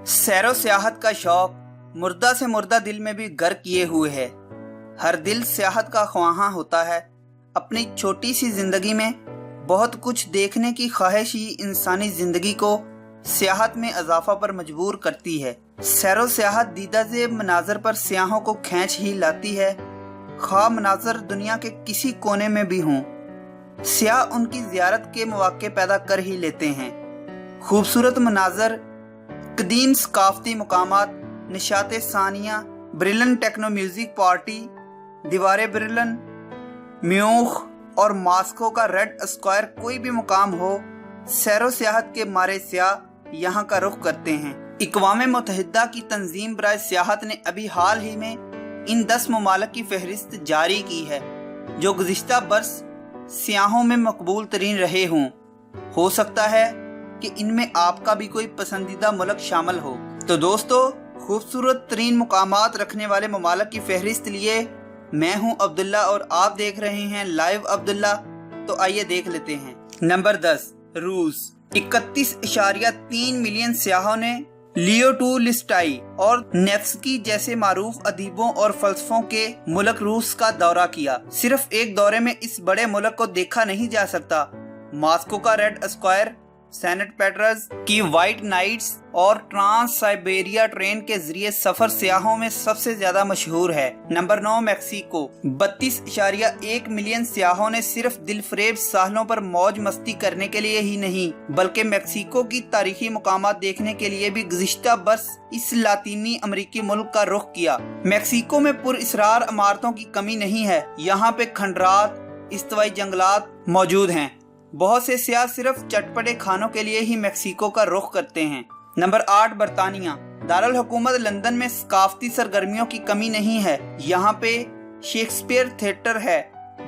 Serow सियाहत का शौक मुर्दा से मुर्दा दिल में भी घर किए हुए है। हर दिल सियाहत का ख्वाहां होता है। अपनी छोटी सी जिंदगी में बहुत कुछ देखने की ख्वाहिश ही इंसानी जिंदगी को सियाहत में इजाफा पर मजबूर करती है। सैरो सियाहत दीदा ज़ेब मनाजर पर सियाहों को खींच ही लाती है, ख्वाह मनाजर दुनिया के किसी कोने में भी हों। सियाह उनकी ज़ियारत के मौके पैदा कर ही लेते हैं। खूबसूरत मनाजर, कदीम सकाफती मकामात, निशात सानिया, ब्रिलन टेक्नो म्यूजिक पार्टी, दीवार ब्रिलन, म्यूख और मास्को का रेड स्क्वायर, कोई भी मुकाम हो, सैरो सियाहत के मारे सियाह यहाँ का रुख करते हैं। इक़वाम मुत्तहिदा की तंजीम बराए सियाहत ने अभी हाल ही में इन 10 ममालिक की फहरिस्त जारी की है जो गुज़िश्ता बरस सियाहों में मकबूल तरीन रहे हों। हो सकता है कि इनमें आपका भी कोई पसंदीदा मुल्क शामिल हो। तो दोस्तों, खूबसूरत तरीन मुकामात रखने वाले ममालिक की फहरिस्त लिए मैं हूं अब्दुल्ला और आप देख रहे हैं लाइव अब्दुल्ला। तो आइए देख लेते हैं। नंबर 10, रूस। 31.3 मिलियन सियाहों ने लियो टॉलस्टॉय और नेफ्स्की जैसे मारूफ अदीबों और फलसफों के मुल्क रूस का दौरा किया। सिर्फ एक दौरे में इस बड़े मुल्क को देखा नहीं जा सकता। मास्को का रेड स्क्वायर, सेंट पीटर्सबर्ग की व्हाइट नाइट्स और ट्रांस साइबेरिया ट्रेन के जरिए सफर सियाहों में सबसे ज्यादा मशहूर है। Number 9, Mexico. 32.1 मिलियन सियाहों ने सिर्फ दिलफरेब साहलों पर मौज मस्ती करने के लिए ही नहीं बल्कि मैक्सिको की तारीखी मुकामात देखने के लिए भी गुज़िश्ता बरस इस लातीनी अमरीकी मुल्क का रुख किया। मैक्सिको में पुरअसरार इमारतों की कमी नहीं है। यहाँ पे खंडरात, इस्तवाई जंगलात मौजूद हैं। बहुत से सियाह सिर्फ चटपटे खानों के लिए ही मैक्सिको का रुख करते हैं। नंबर 8, बरतानिया। दारुल हुकूमत लंदन में सकाफती सरगर्मियों की कमी नहीं है। यहाँ पे शेक्सपियर थिएटर है।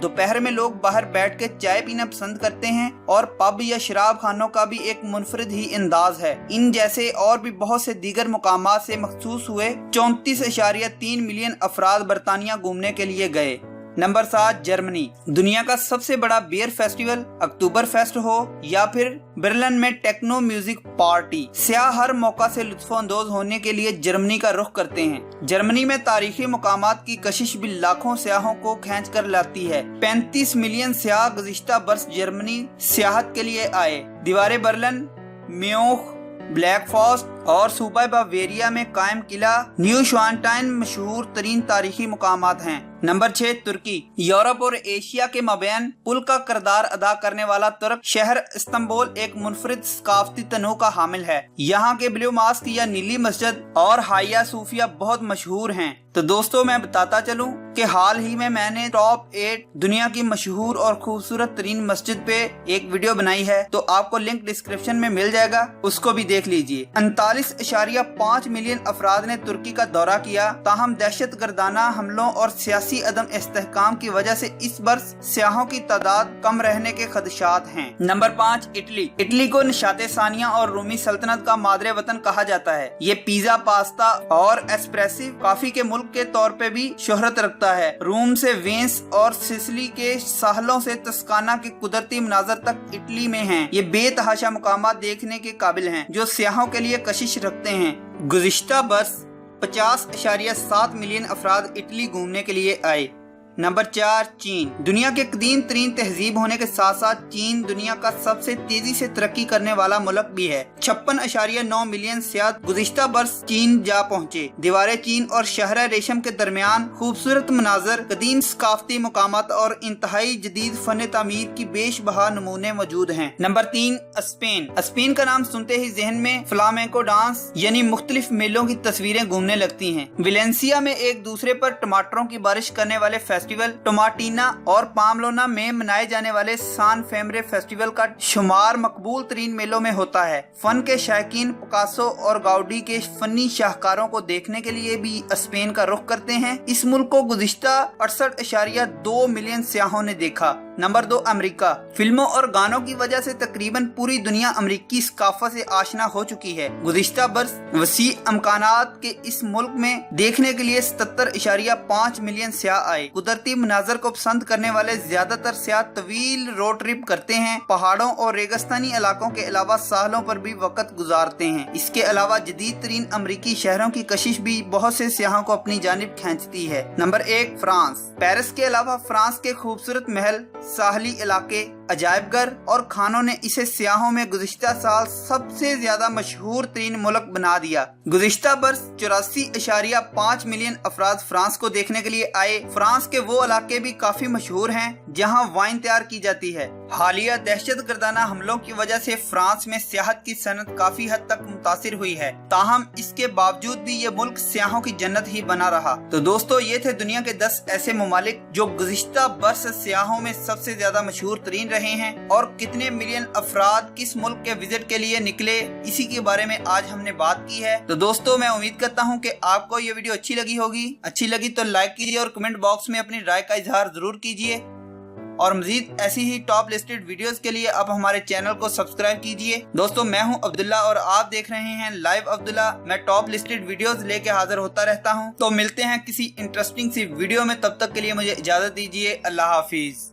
दोपहर में लोग बाहर बैठ के चाय पीना पसंद करते हैं और पब या शराब खानों का भी एक मुनफरिद ही अंदाज है। इन जैसे और भी बहुत से दीगर मुकामात से मखसूस हुए 34.3 मिलियन अफराद बरतानिया घूमने के लिए गए। Number 7, Germany. दुनिया का सबसे बड़ा बियर फेस्टिवल अक्टूबर फेस्ट हो या फिर बर्लिन में टेक्नो म्यूजिक पार्टी, सियाह हर मौका से लुत्फानंदोज होने के लिए जर्मनी का रुख करते हैं। जर्मनी में तारीखी मुकामात की कशिश भी लाखों सियाहों को खींच कर लाती है। 35 मिलियन सियाह गुज़िश्ता बरस जर्मनी सियाहत के लिए आए। दीवार बर्लिन, म्यूख, ब्लैक फॉरेस्ट और सूबा बावेरिया में कायम किला न्यूश्वानटाइन मशहूर तरीन तारीखी मुकामात हैं। नंबर 6, तुर्की। यूरोप और एशिया के मबैन पुल का किरदार अदा करने वाला तुर्क शहर इस्तांबुल एक मुनफरिद सकाफती तनों का हामिल है। यहाँ के ब्लू मास्क या नीली मस्जिद और हाया सूफिया बहुत मशहूर हैं। तो दोस्तों, मैं बताता चलूं कि हाल ही में मैंने टॉप 8 दुनिया की मशहूर और खूबसूरत तरीन मस्जिद पे एक वीडियो बनाई है, तो आपको लिंक डिस्क्रिप्शन में मिल जाएगा, उसको भी देख लीजिए। 39.5 मिलियन अफराद ने तुर्की का दौरा किया। ताहम दहशत गर्दाना हमलों और सियासी अदम इस्तेहकाम की वजह से इस बरस सियाहों की तादाद कम रहने के खदशात हैं। Number 5, Italy. इटली को निशात सानिया और रूमी सल्तनत का मादरे वतन कहा जाता है। ये पिज्जा, पास्ता और एस्प्रेसिव कॉफी के मुल्क के तौर पे भी शोहरत रखता है। रोम से वेंस और सिसिली के साहलों से तस्काना के कुदरती मनाजर तक इटली में हैं। ये बेतहाशा मुकामात देखने के काबिल हैं जो सियाहों के लिए कशिश रखते हैं। गुज़िश्ता बरस 50.7 मिलियन अफराद इटली घूमने के लिए आए। नंबर 4, चीन। दुनिया के कदीम तरीन तहजीब होने के साथ साथ चीन दुनिया का सबसे तेजी से तरक्की करने वाला मुल्क भी है। 56.9 मिलियन सियाह गुज़िश्ता बरस चीन जा पहुँचे। दीवारें चीन और शहर रेशम के दरमियान खूबसूरत मनाजर, कदीम सकाफती मुकामात और इंतहाई जदीद फन तामीर की बेशबहा नमूने मौजूद हैं। Number 3, Spain. स्पेन का नाम सुनते ही जहन में फ्लामेंको डांस यानी मुख्तलिफ मेलों की तस्वीरें घूमने लगती हैं। वेलेंसिया में एक दूसरे पर टमाटरों की बारिश करने वाले फेस्टिवल टोमाटीना और पामलोना में मनाए जाने वाले सान फेमरे फेस्टिवल का शुमार मकबूल तरीन मेलों में होता है। फन के शायकीन पिकासो और गाउडी के फनी शाहकारों को देखने के लिए भी स्पेन का रुख करते हैं। इस मुल्क को गुज़िश्ता 68.2 मिलियन सियाहों ने देखा। Number 2 America. फिल्मों और गानों की वजह से तकरीबन पूरी दुनिया अमेरिकी सकाफत से आशना हो चुकी है। गुज़िश्ता बरस वसी इम्कानात के इस मुल्क में देखने के लिए 77.5 मिलियन सयाह आए। कुदरती मनाजर को पसंद करने वाले ज्यादातर सयाह तवील रोड ट्रिप करते हैं, पहाड़ों और रेगिस्तानी इलाकों के अलावा साहलों पर भी वक्त गुजारते हैं। इसके अलावा जदीद तरीन अमरीकी शहरों की कशिश भी बहुत से सयाहों को अपनी जानिब खींचती है। Number 1 France. पेरिस के अलावा फ्रांस के खूबसूरत महल, साहली इलाके, अजायबघर और खानों ने इसे सयाहों में गुज़िश्ता साल सबसे ज्यादा मशहूर तरीन मुल्क बना दिया। गुज़िश्ता बरस 84.5 मिलियन अफराद फ्रांस को देखने के लिए आए। फ्रांस के वो इलाके भी काफी मशहूर हैं जहां वाइन तैयार की जाती है। हालिया दहशत गर्दाना हमलों की वजह से फ्रांस में सियाहत की सनत काफी हद तक मुतासिर हुई है, ताहम इसके बावजूद भी ये मुल्क सियाहों की जन्नत ही बना रहा। तो दोस्तों, ये थे दुनिया के 10 ऐसे ममालिक जो गुज़िश्ता बरस सियाहों में सबसे ज्यादा मशहूर तरीन रहे हैं, और कितने मिलियन अफराद किस मुल्क के विजिट के लिए निकले, इसी के बारे में आज हमने बात की है। तो दोस्तों, मैं उम्मीद करता हूँ कि आपको ये वीडियो अच्छी लगी होगी। अच्छी लगी तो लाइक कीजिए और कमेंट बॉक्स में अपनी राय का इजहार जरूर कीजिए, और मजीद ऐसी ही टॉप लिस्टेड वीडियोस के लिए आप हमारे चैनल को सब्सक्राइब कीजिए। दोस्तों, मैं हूं अब्दुल्ला और आप देख रहे हैं लाइव अब्दुल्ला। मैं टॉप लिस्टेड वीडियोस लेके हाजिर होता रहता हूं। तो मिलते हैं किसी इंटरेस्टिंग सी वीडियो में, तब तक के लिए मुझे इजाजत दीजिए। अल्लाह हाफिज।